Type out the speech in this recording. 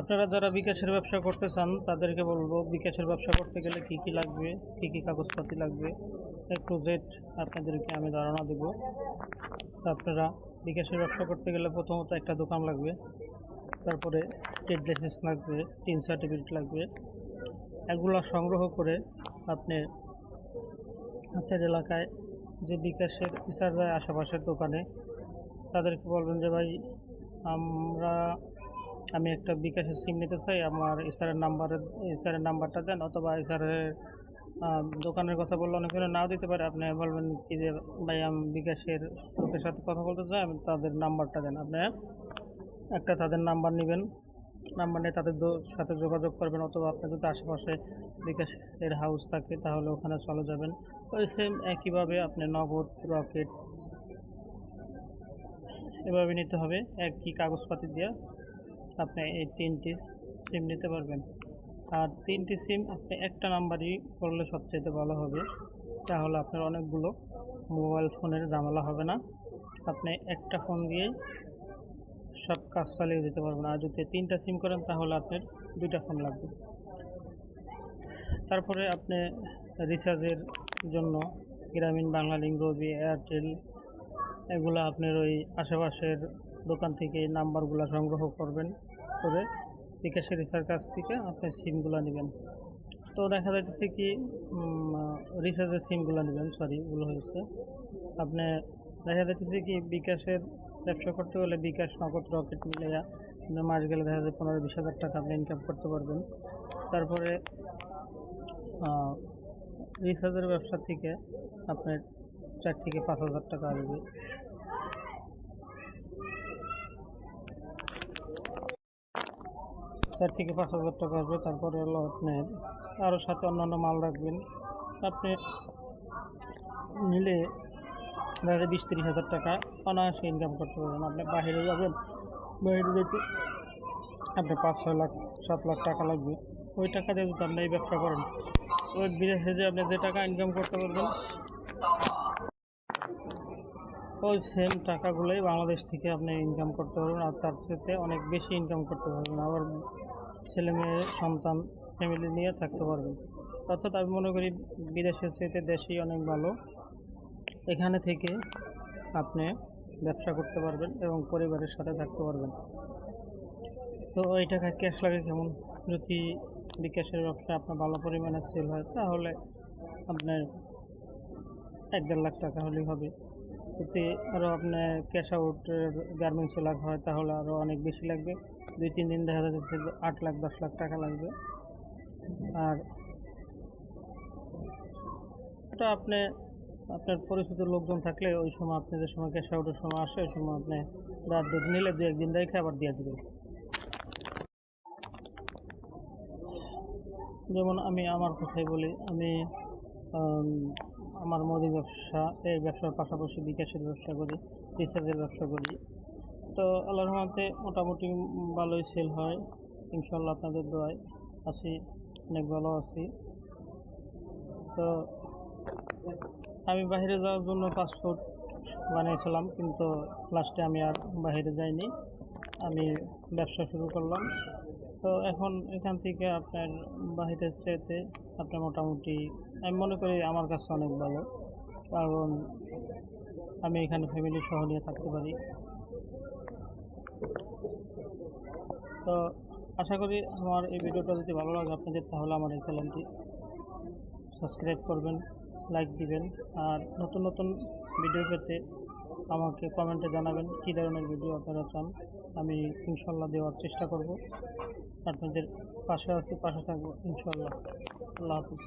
আপনারা যারা বিকাশের ব্যবসা করতে চান তাদেরকে বলবো, বিকাশের ব্যবসা করতে গেলে কি কি লাগবে, কি কি কাগজপাতি লাগবে, একটু জেড আপনাদেরকে আমি ধারণা দেব। আপনারা বিকাশের ব্যবসা করতে গেলে প্রথমত একটা দোকান লাগবে, তারপরে ট্রেড লাইসেন্স লাগবে, টিন সার্টিফিকেট লাগবে। এগুলো সংগ্রহ করে আপনি আপনার এলাকায় যে বিকাশের ইসার যায় আশেপাশের দোকানে তাদেরকে বলবেন যে ভাই আমি একটা বিকাশের সিম নিতে চাই, আমার ইসারের নাম্বারটা দেন, অথবা ইসারের দোকানের কথা বললে অনেক সময় নাও দিতে পারে। আপনি বলবেন কি যে ভাই আমি বিকাশের লোকের সাথে কথা বলতে চাই, আমি তাদের নাম্বারটা দেন। আপনি একটা তাদের নাম্বার নেবেন, নাম্বার নিয়ে তাদের সাথে যোগাযোগ করবেন, অথবা আপনার যদি আশেপাশে বিকাশের হাউস থাকে তাহলে ওখানে চলে যাবেন। ওই সেম একইভাবে আপনি নগদ, রকেট এভাবে নিতে হবে। একই কাগজপাতি দিয়ে আপনি এই 3টি সিম নিতে পারবেন। আর 3টি সিম আপনি একটা নাম্বারই করলে সবচেয়ে ভালো হবে, তাহলে আপনার অনেকগুলো মোবাইল ফোনের ঝামেলা হবে না। আপনি একটা ফোন দিয়েই সব কাজ চালিয়ে দিতে পারবেন। আর যদি 3টা সিম করেন তাহলে আপনার 2টা ফোন লাগবে। তারপরে আপনি রিচার্জের জন্য গ্রামীণ বাংলালিংক, রবি, এয়ারটেল এগুলো আপনার ওই আশেপাশের দোকান থেকে এই নাম্বারগুলো সংগ্রহ করবেন, করে বিকাশের রিচার্জ কাছ থেকে আপনি সিমগুলো নেবেন। তো দেখা যাচ্ছে কি রিচার্জের সিমগুলো নেবেন, সরি ভুল হয়েছে। আপনি দেখা যাচ্ছে কি বিকাশের ব্যবসা করতে হলে বিকাশ, নগদ, রকেট মিলিয়ে মাস গেলে দেখা যায় 15-20 হাজার টাকা আপনি ইনকাম করতে পারবেন। তারপরে রিচার্জের ব্যবসা থেকে আপনার 4 থেকে 5 হাজার টাকা আসবে। তারপরে হলো আপনার আরও সাথে অন্যান্য মাল রাখবেন। আপনি নিলে দেখা 20-30 হাজার টাকা অনায়াসে ইনকাম করতে পারবেন। আপনি বাইরে যাবেন, বাইরে যেতে আপনার 5-6 লাখ 7 লাখ টাকা লাগবে। ওই টাকা দিয়ে যদি আপনি এই ব্যবসা করেন, ওই বিদেশে যে আপনি যে টাকা ইনকাম করতে পারবেন ওই সেম টাকাগুলোই বাংলাদেশ থেকে আপনি ইনকাম করতে পারবেন, আর তার সাথে অনেক বেশি ইনকাম করতে পারবেন। আবার ছেলে মেয়ে, সন্তান, ফ্যামিলি নিয়ে থাকতে পারবেন। অর্থাৎ আমি মনে করি বিদেশের চেয়ে দেশেই অনেক ভালো। এখানে থেকে আপনি ব্যবসা করতে পারবেন এবং পরিবারের সাথে থাকতে পারবেন। তো ওই টাকা ক্যাশ লাগে কেমন? যদি বিকাশের ব্যবসা আপনার ভালো পরিমাণে সেল হয় তাহলে আপনার 1-1.5 লাখ টাকা হলেই হবে। যদি আরও আপনার ক্যাশ আউটের গার্মেন্টসে লাভ হয় তাহলে আরও অনেক বেশি লাগবে। 2-3 দিন দেখা যাচ্ছে 8 লাখ 10 লাখ টাকা লাগবে। আর এটা আপনার পরিচিত লোকজন থাকলে ওই সময় আপনি যে সময় ক্যাশ আউটের সময় আসে ওই সময় আপনি রাত দুধ নিলে 2-1 দিন রেখে আবার দিয়ে দেবেন। যেমন আমি আমার কথাই বলি, আমি আমার মুদি ব্যবসা, এই ব্যবসার পাশাপাশি বিকাশের ব্যবসা করি, রিচার্জের ব্যবসা করি। তো আল্লাহর রহমতে মোটামুটি ভালোই সেল হয় ইনশাল্লাহ। আপনাদের দোয়ায় আছি, অনেক ভালো আছি। তো আমি বাইরে যাওয়ার জন্য পাসপোর্ট বানিয়েছিলাম, কিন্তু লাস্টে আমি আর বাইরে যাইনি, আমি ব্যবসা শুরু করলাম। তো এখন এখান থেকে আপনার বাহিরের চাইতে আপনার মোটামুটি আমি মনে করি আমার কাছে অনেক ভালো, কারণ আমি এখানে ফ্যামিলি সহ নিয়ে থাকতে পারি। তো আশা করি আমার এই ভিডিওটা যদি ভালো লাগে আপনাদের, তাহলে আমার এই চ্যানেলটি সাবস্ক্রাইব করবেন, লাইক দিবেন। আর নতুন নতুন ভিডিও পেতে আমাকে কমেন্টে জানাবেন কী ধরনের ভিডিও আপনারা চান, আমি ইনশাল্লাহ দেওয়ার চেষ্টা করব। আপনাদের পাশে আছি, পাশে থাকবো ইনশাল্লাহ। আল্লাহ হাফিজ।